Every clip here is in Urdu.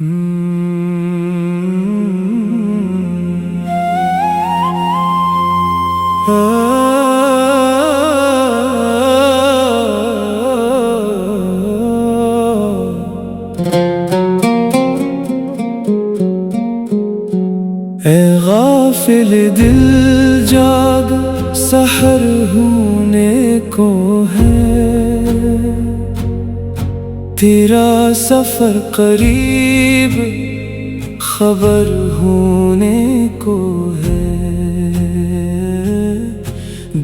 اے غافل دل جاگ سحر ہونے کو ہے، تیرا سفر قریب خبر ہونے کو ہے۔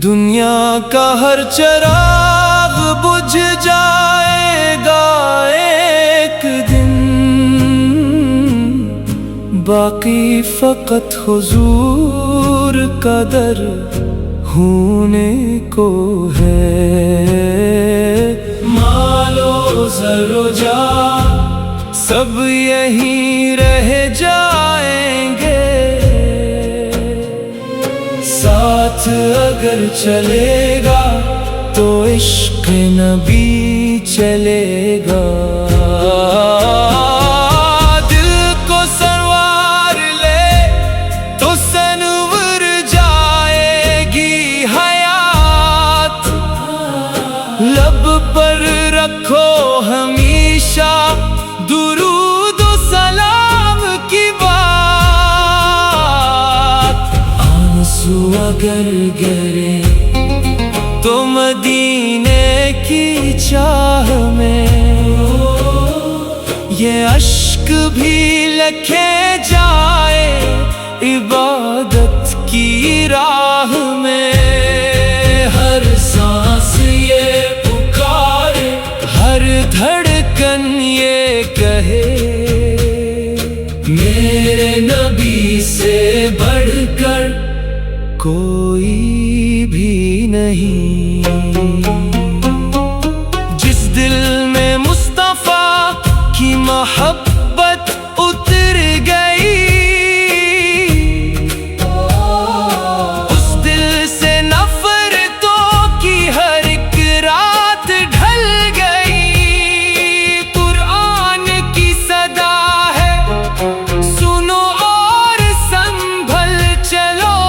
دنیا کا ہر چراغ بجھ جائے گا ایک دن، باقی فقط حضور کا در ہونے کو ہے۔ مال و زر و جاہ سب یہیں رہ جائیں گے، ساتھ اگر چلے گا تو عشق نبی چلے گا۔ دل کو سنوار لے تو سنور جائے گی حیات، لب پر رکھو ہمیشہ درود و سلام کی بات۔ آنسو اگر گرے تو مدینے کی چاہ میں، یہ اشک بھی لکھے جائے عبادت کی راہ میں۔ ہر سانس یہ پکارے، ہر دھڑکن یہ کہے، میرے نبی سے بڑھ کر کوئی بھی نہیں۔ جس دل میں مصطفیٰ کی محبت اتر گئی، اس دل سے نفرتوں کی ہر ایک رات ڈھل گئی۔ قرآن کی صدا ہے سنو اور سنبھل چلو،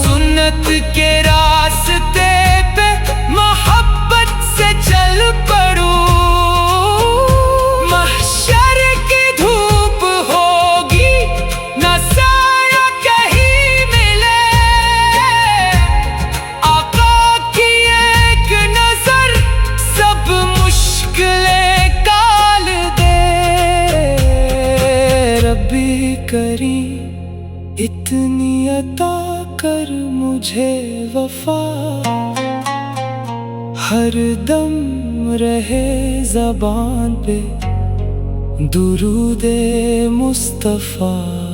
سنت کے راستے پہ محبت سے چل پڑو۔ محشر کی دھوپ ہوگی نہ سایہ کہیں ملے، آقا کی ایک نظر سب مشکلیں ٹال دے۔ ربی کریم اتنی عطا کر مجھے وفا، ہر دم رہے زبان پہ درود مصطفیٰ۔